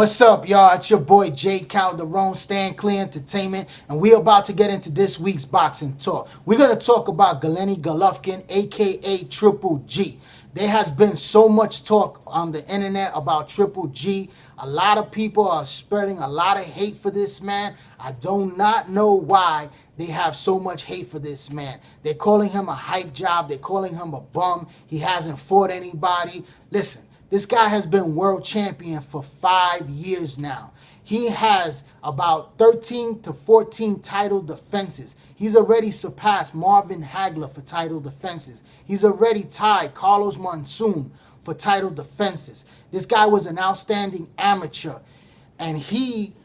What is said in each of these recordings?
What's up, y'all? It's your boy Jay Calderon, Stand Clear Entertainment, and we're about to get into this week's boxing talk. We're going to talk about Gennady Golovkin, aka Triple G. There has been so much talk on the internet about Triple G. A lot of people are spreading a lot of hate for this man. I do not know why they have so much hate for this man. They're calling him a hype job. They're calling him a bum. He hasn't fought anybody. Listen. This guy has been world champion for 5 years now. He has about 13 to 14 title defenses. He's already surpassed Marvin Hagler for title defenses. He's already tied Carlos Monsoon for title defenses. This guy was an outstanding amateur, and he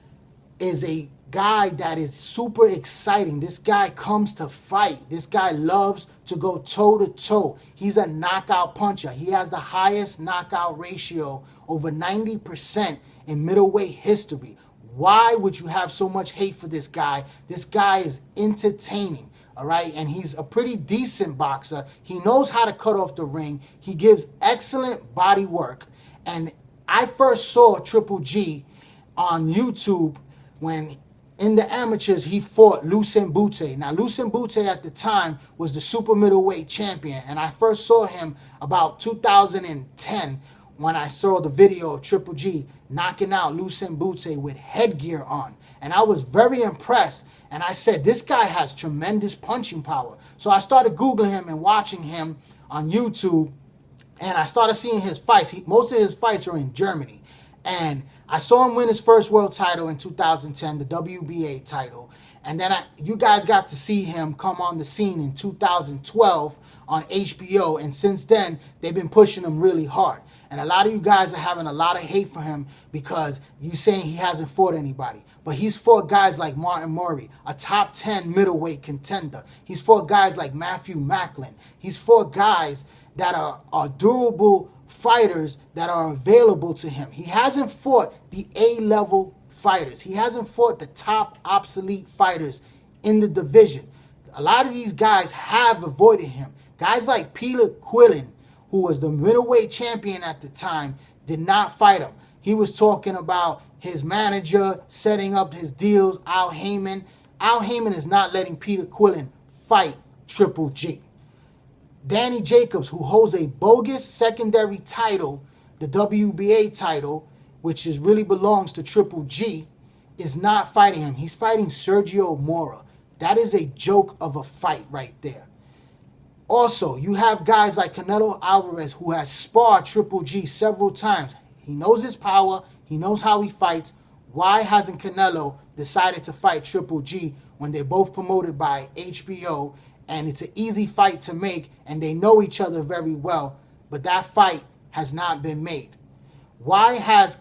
is a guy that is super exciting. This guy comes to fight. This guy loves to go toe-to-toe. He's a knockout puncher. He has the highest knockout ratio, over 90% in middleweight history. Why would you have so much hate for this guy? This guy is entertaining, all right? And he's a pretty decent boxer. He knows how to cut off the ring. He gives excellent body work. And I first saw Triple G on YouTube when in the amateurs, he fought Lucien Bute. Now, Lucien Bute at the time was the super middleweight champion. And I first saw him about 2010 when I saw the video of Triple G knocking out Lucien Bute with headgear on. And I was very impressed. And I said, this guy has tremendous punching power. So I started Googling him and watching him on YouTube. And I started seeing his fights. Most of his fights are in Germany. And I saw him win his first world title in 2010, the WBA title. And then you guys got to see him come on the scene in 2012 on HBO. And since then, they've been pushing him really hard. And a lot of you guys are having a lot of hate for him because you saying he hasn't fought anybody. But he's fought guys like Martin Murray, a top 10 middleweight contender. He's fought guys like Matthew Macklin. He's fought guys that are durable fighters that are available to him. He hasn't fought the A-level fighters. He hasn't fought the top obsolete fighters in the division. A lot of these guys have avoided him. Guys like Peter Quillin, who was the middleweight champion at the time, did not fight him. He was talking about his manager setting up his deals, Al Heyman. Al Heyman is not letting Peter Quillin fight Triple G. Danny Jacobs, who holds a bogus secondary title, the WBA title, which really belongs to Triple G, is not fighting him. He's fighting Sergio Mora. That is a joke of a fight right there. Also, you have guys like Canelo Alvarez, who has sparred Triple G several times. He knows his power. He knows how he fights. Why hasn't Canelo decided to fight Triple G when they're both promoted by HBO? And it's an easy fight to make, and they know each other very well, but that fight has not been made. Why has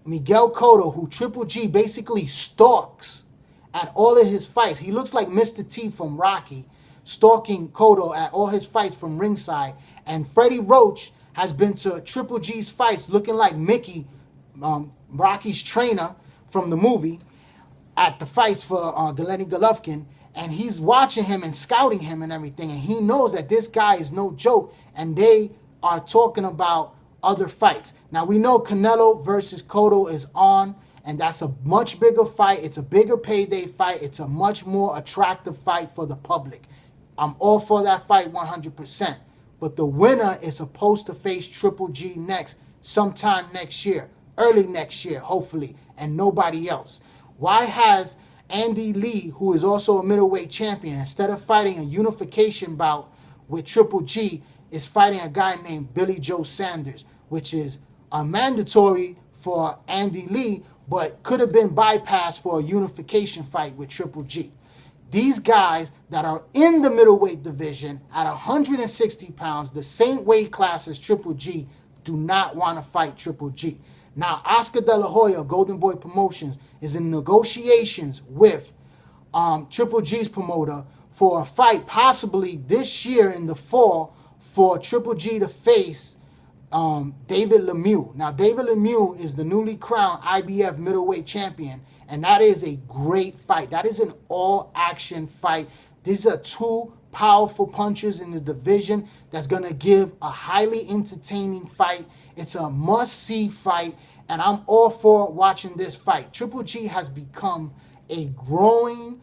Miguel Cotto, who Triple G basically stalks at all of his fights, he looks like Mr. T from Rocky, stalking Cotto at all his fights from ringside, and Freddie Roach has been to Triple G's fights looking like Mickey, Rocky's trainer from the movie, at the fights for Gennady Golovkin. And he's watching him and scouting him and everything. And he knows that this guy is no joke. And they are talking about other fights. Now, we know Canelo versus Cotto is on. And that's a much bigger fight. It's a bigger payday fight. It's a much more attractive fight for the public. I'm all for that fight 100%. But the winner is supposed to face Triple G next, sometime next year. Early next year, hopefully. And nobody else. Why has Andy Lee, who is also a middleweight champion, instead of fighting a unification bout with Triple G, is fighting a guy named Billy Joe Sanders, which is a mandatory for Andy Lee, but could have been bypassed for a unification fight with Triple G. These guys that are in the middleweight division at 160 pounds, the same weight class as Triple G, do not want to fight Triple G. Now, Oscar De La Hoya of Golden Boy Promotions is in negotiations with Triple G's promoter for a fight possibly this year in the fall for Triple G to face David Lemieux. Now, David Lemieux is the newly crowned IBF middleweight champion, and that is a great fight. That is an all-action fight. These are two powerful punchers in the division that's going to give a highly entertaining fight. It's a must-see fight, and I'm all for watching this fight. Triple G has become a growing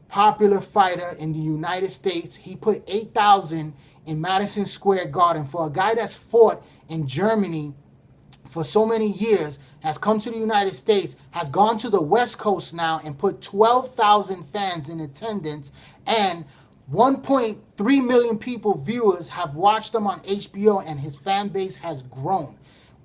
popular fighter in the United States. He put 8,000 in Madison Square Garden. For a guy that's fought in Germany for so many years, has come to the United States, has gone to the West Coast now and put 12,000 fans in attendance, and 1.3 million viewers have watched him on HBO, and his fan base has grown.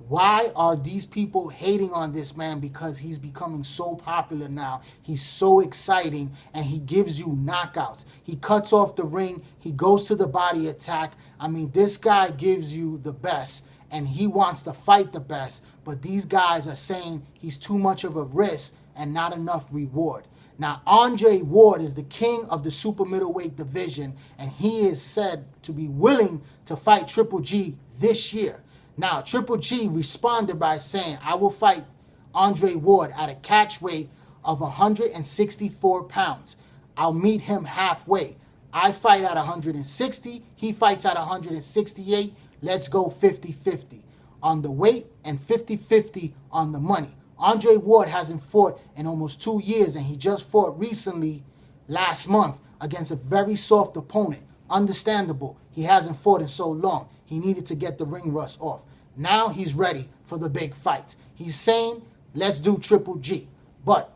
Why are these people hating on this man? Because he's becoming so popular now. He's so exciting, and he gives you knockouts. He cuts off the ring. He goes to the body attack. I mean, this guy gives you the best, and he wants to fight the best. But these guys are saying he's too much of a risk and not enough reward. Now, Andre Ward is the king of the super middleweight division, and he is said to be willing to fight Triple G this year. Now, Triple G responded by saying, I will fight Andre Ward at a catch weight of 164 pounds. I'll meet him halfway. I fight at 160. He fights at 168. Let's go 50-50 on the weight and 50-50 on the money. Andre Ward hasn't fought in almost 2 years, and he just fought recently last month against a very soft opponent. Understandable. He hasn't fought in so long. He needed to get the ring rust off. Now he's ready for the big fights. He's saying, let's do Triple G. But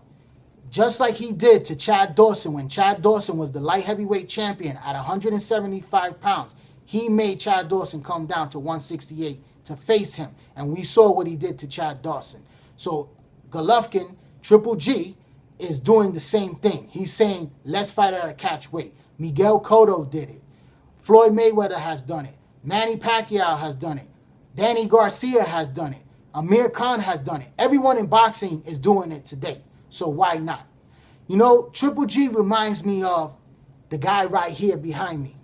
just like he did to Chad Dawson when Chad Dawson was the light heavyweight champion at 175 pounds, he made Chad Dawson come down to 168 to face him. And we saw what he did to Chad Dawson. So Golovkin, Triple G, is doing the same thing. He's saying, let's fight at a catch weight. Miguel Cotto did it. Floyd Mayweather has done it. Manny Pacquiao has done it. Danny Garcia has done it. Amir Khan has done it. Everyone in boxing is doing it today. So why not? You know, Triple G reminds me of the guy right here behind me,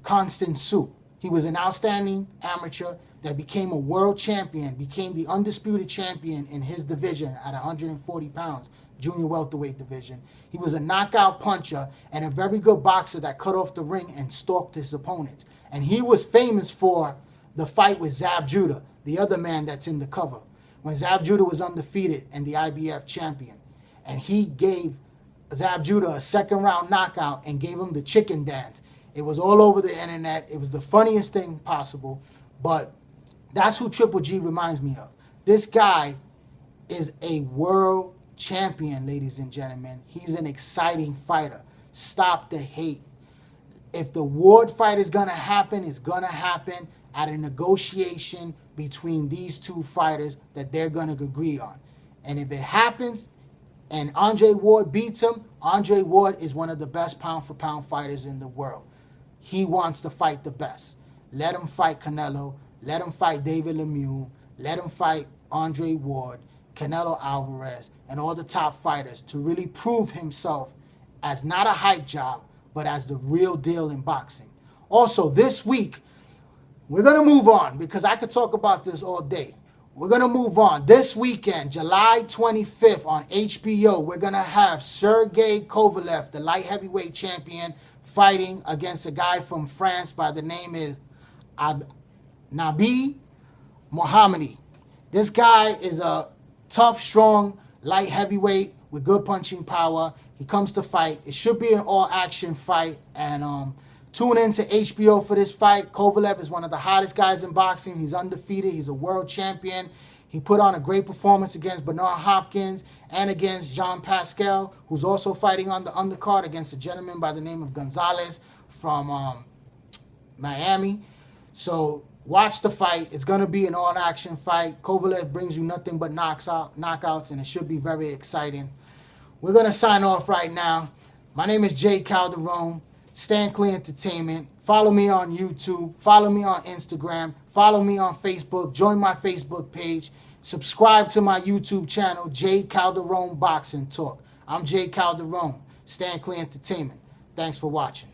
Constant Sue. He was an outstanding amateur that became a world champion, became the undisputed champion in his division at 140 pounds, junior welterweight division. He was a knockout puncher and a very good boxer that cut off the ring and stalked his opponents. And he was famous for the fight with Zab Judah, the other man that's in the cover, when Zab Judah was undefeated and the IBF champion. And he gave Zab Judah a second-round knockout and gave him the chicken dance. It was all over the internet. It was the funniest thing possible. But that's who Triple G reminds me of. This guy is a world champion, ladies and gentlemen. He's an exciting fighter. Stop the hate. If the Ward fight is going to happen, it's going to happen at a negotiation between these two fighters that they're going to agree on. And if it happens and Andre Ward beats him, Andre Ward is one of the best pound-for-pound fighters in the world. He wants to fight the best. Let him fight Canelo. Let him fight David Lemieux. Let him fight Andre Ward, Canelo Alvarez, and all the top fighters to really prove himself as not a hype job, but as the real deal in boxing. Also, this week, we're going to move on because I could talk about this all day. We're going to move on. This weekend, July 25th on HBO, we're going to have Sergey Kovalev, the light heavyweight champion, fighting against a guy from France by the name is Nabi Mohammedi. This guy is a tough, strong, light heavyweight with good punching power. He comes to fight. It should be an all-action fight. And tune in to HBO for this fight. Kovalev is one of the hottest guys in boxing. He's undefeated. He's a world champion. He put on a great performance against Bernard Hopkins and against Jean Pascal, who's also fighting on the undercard against a gentleman by the name of Gonzalez from Miami. So watch the fight. It's going to be an all-action fight. Kovalev brings you nothing but knockouts, and it should be very exciting. We're going to sign off right now. My name is Jay Calderon, Stand Clear Entertainment. Follow me on YouTube. Follow me on Instagram. Follow me on Facebook. Join my Facebook page. Subscribe to my YouTube channel, Jay Calderon Boxing Talk. I'm Jay Calderon, Stand Clear Entertainment. Thanks for watching.